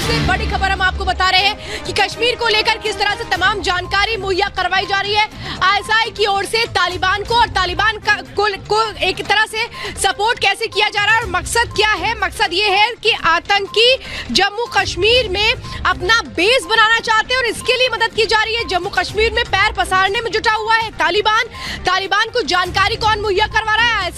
सबसे बड़ी खबर हम आपको बता रहे हैं कि कश्मीर को लेकर किस तरह से तमाम जानकारी मुहैया करवाई जा रही है आईएसआई की ओर से तालिबान को, और तालिबान को एक तरह से सपोर्ट कैसे किया जा रहा है और मकसद क्या है। मकसद ये है कि आतंकी जम्मू कश्मीर में अपना बेस बनाना चाहते हैं और इसके लिए मदद की जा रही है। जम्मू कश्मीर में पैर पसारने में जुटा हुआ है तालिबान को जानकारी कौन मुहैया करवा रहा है?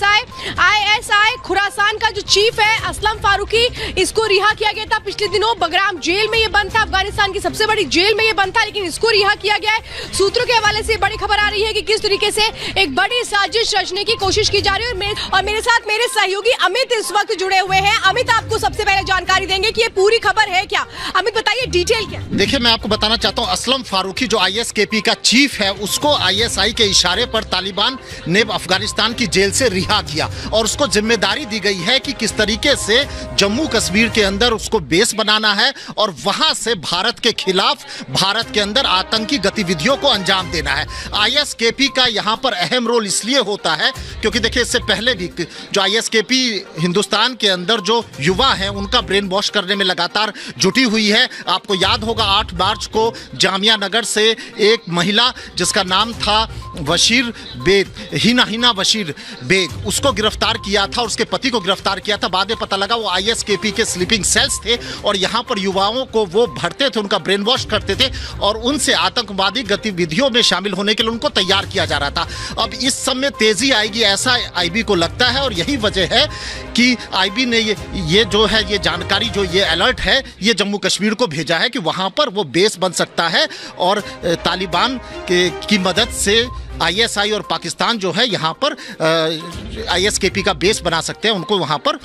आईएसआई खुरासान का जो चीफ है असलम फारूकी, इसको रिहा किया गया था पिछले दिनों। बगराम जेल में ये बंद था, अफगानिस्तान की सबसे बड़ी जेल में ये बंद था, लेकिन इसको रिहा किया गया है। सूत्रों के हवाले से बड़ी खबर आ रही है कि किस तरीके से एक बड़ी साजिश रचने की कोशिश की जा रही है। और मेरे साथ मेरे सहयोगी अमित इस वक्त जुड़े हुए हैं। अमित, आपको सबसे पहले जानकारी देंगे कि ये पूरी खबर है क्या। अमित बताइए डिटेल क्या। देखिए, मैं आपको बताना चाहता हूँ, असलम फारूकी जो आईएसकेपी का चीफ है, उसको आईएसआई के इशारे पर तालिबान ने अफगानिस्तान की जेल से रिहा किया और उसको जिम्मेदारी दी गई है कि किस तरीके से जम्मू कश्मीर के अंदर उसको बेस बनाना है और वहां से भारत के खिलाफ भारत के अंदर आतंकी गतिविधियों को अंजाम देना है। आईएसकेपी का यहां पर अहम रोल इसलिए होता है क्योंकि देखिए, इससे पहले भी जो आईएसकेपी हिंदुस्तान के अंदर जो युवा हैं उनका ब्रेन वॉश करने में लगातार जुटी हुई है। आपको याद होगा 8 मार्च को जामिया नगर से एक महिला जिसका नाम था वशीर बेग, हिना वशीर बेग, उसको गिरफ्तार किया था और उसके पति को गिरफ्तार किया था। बाद में पता लगा वो आईएसकेपी के स्लीपिंग सेल्स थे और यहाँ पर युवाओं को वो भरते थे, उनका ब्रेन वॉश करते थे और उनसे आतंकवादी गतिविधियों में शामिल होने के लिए उनको तैयार किया जा रहा था। अब इस समय तेजी आएगी ऐसा आईबी को लगता है और यही वजह है कि आईबी ने ये जो है ये जानकारी, जो ये अलर्ट है, ये जम्मू कश्मीर को भेजा है कि वहाँ पर वो बेस बन सकता है और तालिबान की मदद से आईएसआई और पाकिस्तान जो है यहाँ पर आईएसकेपी का बेस बना सकते हैं, उनको वहाँ पर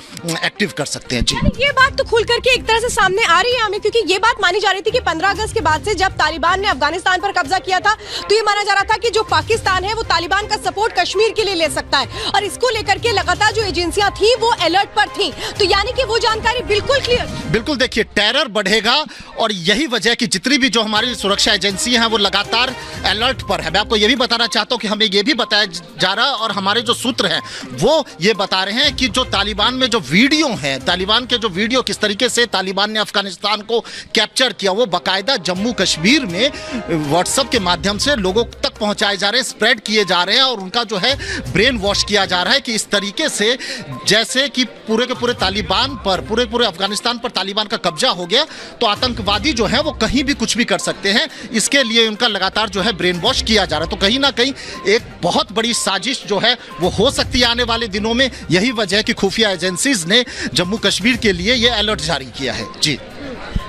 एक्टिव कर सकते हैं। जी, ये बात तो खुल करके एक तरह से सामने आ रही है हमें, क्योंकि ये बात मानी जा रही थी कि 15 अगस्त के बाद से जब तालिबान ने अफगानिस्तान पर कब्जा किया था तो ये माना जा रहा था कि जो पाकिस्तान है वो तालिबान का सपोर्ट कश्मीर के लिए ले सकता है और इसको लेकर के लगातार जो एजेंसियां थी वो अलर्ट पर थी। तो यानी कि वो जानकारी बिल्कुल क्लियर। बिल्कुल, देखिए, टेरर बढ़ेगा और यही वजह कि जितनी भी जो हमारी सुरक्षा एजेंसियां हैं वो लगातार अलर्ट पर है। मैं आपको ये भी बताना चाहता हूं कि हमें ये भी बताया जा रहा और हमारे जो सूत्र हैं वो ये बता रहे हैं कि जो तालिबान में जो वीडियो हैं, तालिबान के जो वीडियो किस तरीके से तालिबान ने अफगानिस्तान को कैप्चर किया, वो बाकायदा जम्मू कश्मीर में व्हाट्सएप के माध्यम से लोगों तक पहुंचाए जा रहे हैं, स्प्रेड किए जा रहे हैं और उनका जो है ब्रेन वॉश किया जा रहा है कि इस तरीके से जैसे कि पूरे के पूरे तालिबान पर, पूरे अफगानिस्तान पर तालिबान का कब्जा हो गया तो आतंकवादी जो है वो कहीं भी कुछ भी कर सकते हैं। इसके लिए उनका लगातार जो है ब्रेन वॉश किया जा रहा है। तो कहीं ना कहीं एक बहुत बड़ी साजिश जो है वो हो सकती है आने वाले दिनों में। यही वजह है कि खुफिया एजेंसीज ने जम्मू कश्मीर के लिए ये अलर्ट जारी किया है। जी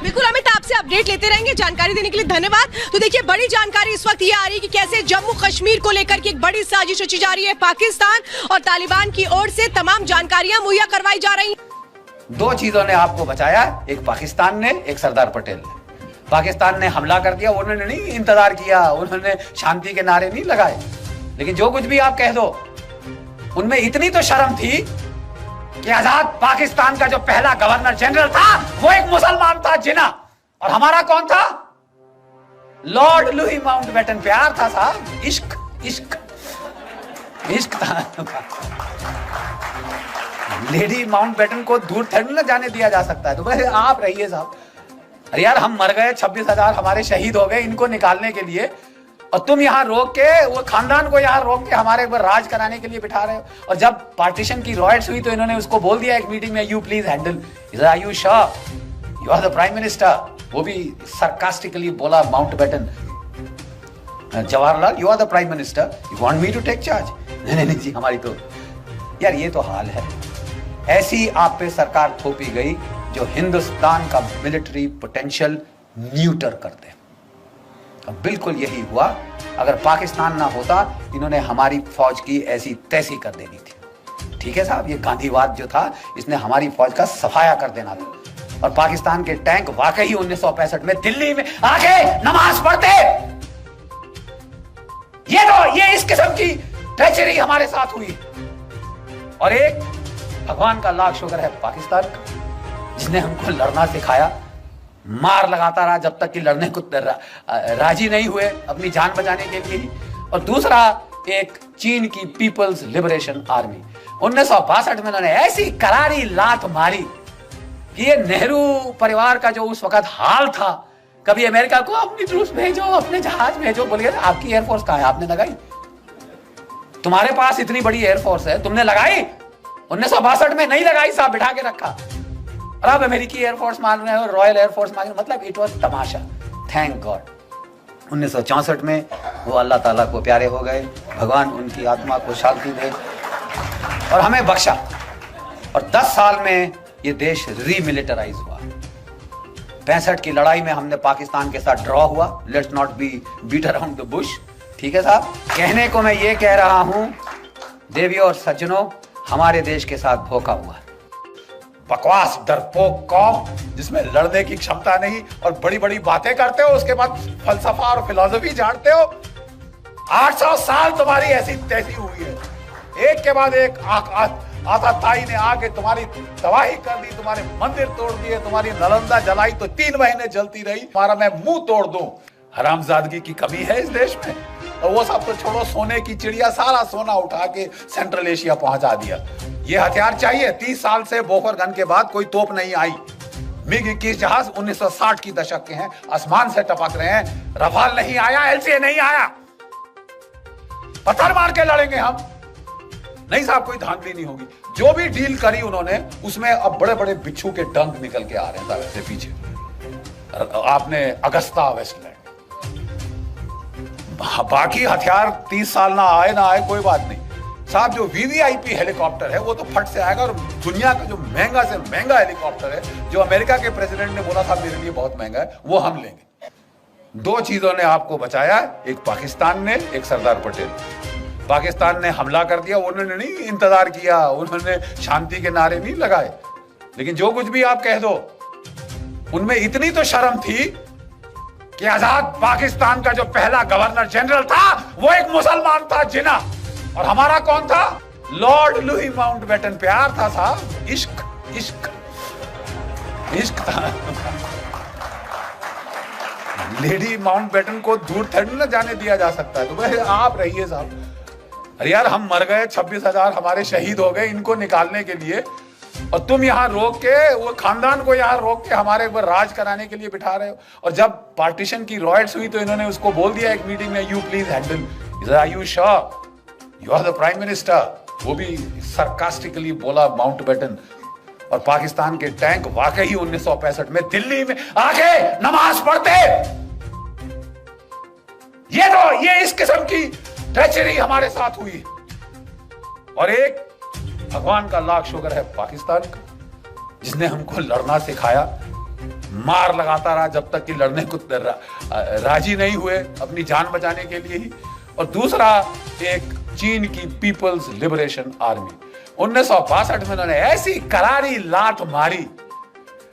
बिल्कुल अमित, आपसे अपडेट लेते रहेंगे। जानकारी देने के लिए धन्यवाद। तो देखिए, बड़ी जानकारी इस वक्त ये आ रही है कि कैसे जम्मू कश्मीर को लेकर के एक बड़ी साजिश रची जा रही है। पाकिस्तान और तालिबान की ओर से तमाम जानकारियां मुहैया करवाई जा रही हैं। 2 चीजों ने आपको बचाया, एक पाकिस्तान ने, एक सरदार पटेल ने। पाकिस्तान ने हमला कर दिया, उन्होंने नहीं इंतजार किया, उन्होंने शांति के नारे नहीं लगाए, लेकिन जो कुछ भी आप कह दो उनमें इतनी तो शर्म थी कि आजाद पाकिस्तान का जो पहला गवर्नर जनरल था वो एक मुसलमान था, जिना, और हमारा कौन था? Lord Louis Mountbatten. प्यार था साहब, इश्क इश्क इश्क था। लेडी माउंटबेटन को दूर थोड़ी ना जाने दिया जा सकता है। तो बस आप रहिए साहब। अरे यार, हम मर गए, 26,000 हमारे शहीद हो गए इनको निकालने के लिए, और तुम यहाँ रोक के वो खानदान को यहाँ रोक के हमारे ऊपर राज कराने के लिए बिठा रहे हो। और जब पार्टीशन की रॉयट्स हुई तो इन्होंने उसको बोल दिया एक मीटिंग में, you please handle. Are you sure you are the prime minister? वो भी सरकास्टिकली बोला Mountbatten, Jawaharlal, you are the prime minister, you want me to take charge? नहीं जी, हमारी तो यार ये तो हाल है। ऐसी आप पे सरकार थोपी गई जो हिंदुस्तान का मिलिट्री पोटेंशियल न्यूटर कर दे। अब बिल्कुल यही हुआ। अगर पाकिस्तान ना होता, इन्होंने हमारी फौज की ऐसी तैसी कर देनी थी। ठीक है साहब, ये गांधीवाद जो था इसने हमारी फौज का सफाया कर देना था। और पाकिस्तान के टैंक वाकई 1965 में दिल्ली में आके नमाज पढ़ते। ये इस किस्म की ट्रेचरी हमारे साथ हुई। और एक भगवान का लाख शुक्र है पाकिस्तान का, जिसने हमको लड़ना सिखाया, मार लगाता रहा जब तक कि लड़ने को राजी नहीं हुए अपनी जान बचाने के लिए। और दूसरा एक चीन की पीपल्स लिबरेशन आर्मी, 1962 में उन्होंने ऐसी करारी लात मारी कि ये नेहरू परिवार का जो उस वक्त हाल था, कभी अमेरिका को अपनी ट्रूप्स भेजो, अपने जहाज भेजो, बोलिए आपकी एयरफोर्स कहां है? आपने लगाई? तुम्हारे पास इतनी बड़ी एयरफोर्स है, तुमने लगाई? 1962 में नहीं लगाई साहब, बिठा के रखा। और अब अमेरिकी एयरफोर्स मान रहे हो, रॉयल एयरफोर्स मान रहे हो, मतलब it was Tamasha. Thank God 1964 में वो अल्लाह ताला को प्यारे हो गए, भगवान उनकी आत्मा को शांति दे और हमें बख्शा। और 10 साल में ये देश रीमिलिटराइज हुआ। 65 की लड़ाई में हमने पाकिस्तान के साथ ड्रॉ हुआ। Let's not be beat around the bush, ठीक है साहब। कहने को मैं ये कह रहा हूं, देवियों और सज्जनों, हमारे देश के साथ धोखा हुआ। बकवास डरपोक कौम जिसमें लड़ने की क्षमता नहीं और बड़ी बड़ी बातें करते हो, उसके बाद फलसफा और फिलॉसफी जानते हो। 800 साल तुम्हारी ऐसी तैसी हुई है, एक के बाद एक आताताई ने आके तुम्हारी तबाही कर दी, तुम्हारे मंदिर तोड़ दिए, तुम्हारी नालंदा जलाई तो 3 महीने जलती रही। तुम्हारा मैं मुंह तोड़ दूं। हरामजादगी की कमी है इस देश में। और वो सब तो छोड़ो, सोने की चिड़िया सारा सोना उठा के सेंट्रल एशिया पहुंचा दिया। ये हथियार चाहिए। 30 साल से बोफर गन के बाद कोई तोप नहीं आई। मिग 21 जहाज 1960 की दशक के हैं, आसमान से टपक रहे हैं। रफाल नहीं आया, एलसीए नहीं आया। पत्थर मार के लड़ेंगे हम। नहीं साहब, कोई धांधली नहीं होगी। जो भी डील करी उन्होंने, उसमें अब बड़े बड़े बिच्छू के डंक निकल के आ रहे हैं साहब ऐसे पीछे। आपने अगस्ता वेस्टलैंड, बाकी हथियार 30 साल ना आए कोई बात नहीं साहब। जो वीवीआईपी हेलीकॉप्टर है वो तो फट से आएगा। और दुनिया का जो महंगा से महंगा हेलीकॉप्टर है, जो अमेरिका के प्रेसिडेंट ने बोला था मेरे लिए बहुत महंगा है, वो हम लेंगे। 2 चीजों ने आपको बचाया, एक पाकिस्तान ने, एक सरदार पटेल। पाकिस्तान ने हमला कर दिया, उन्होंने नहीं इंतजार किया, उन्होंने शांति के नारे नहीं लगाए। लेकिन जो कुछ भी आप कह दो, उनमें इतनी तो शर्म थी कि आजाद पाकिस्तान का जो पहला गवर्नर जनरल था वो एक मुसलमान था, जिना। और हमारा कौन था? Lord Louis Mountbatten. प्यार था साहब, इश्क इश्क इश्क था। लेडी माउंटबेटन को दूर थोड़ी ना जाने दिया जा सकता है। तो भाई आप रहिए साहब। अरे यार, हम मर गए, 26,000 हमारे शहीद हो गए इनको निकालने के लिए, और तुम यहाँ रोक के, वो खानदान को यहाँ रोक के हमारे ऊपर राज कराने के लिए बिठा रहे हो। और जब पार्टीशन की रॉयट्स हुई तो इन्होंने उसको बोल दिया एक मीटिंग में, you please handle. Are you sure you are the prime minister? वो भी सरकास्टिकली बोला माउंटबेटन। और पाकिस्तान के टैंक वाकई 1965 में दिल्ली में आके नमाज पढ़ते। ये इस किस्म की ट्रेचरी हमारे साथ हुई। और एक भगवान का लाख शुक्र है पाकिस्तान का, जिसने हमको लड़ना सिखाया। मार लगाता रहा जब तक कि लड़ने को राजी नहीं हुए, अपनी जान बचाने के लिए ही। और दूसरा, एक चीन की पीपल्स लिबरेशन आर्मी। 1962 में उन्होंने ऐसी करारी लात मारी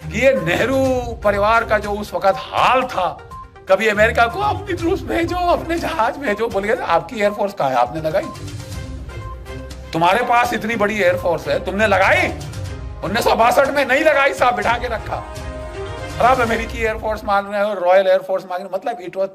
कि ये नेहरू परिवार का जो उस वक्त हाल था, कभी अमेरिका को अपनी ट्रूप्स भेजो, अपने जहाज भेजो, बोलिए आपकी एयरफोर्स कहां है? आपने लगाई? तुम्हारे पास इतनी बड़ी एयरफोर्स है, तुमने लगाई? 1962 में नहीं लगाई साहब, बिठा के रखा। और अब अमेरिकी एयरफोर्स मान रहे हो, रॉयल एयरफोर्स मान रहे हो, मतलब इट वॉज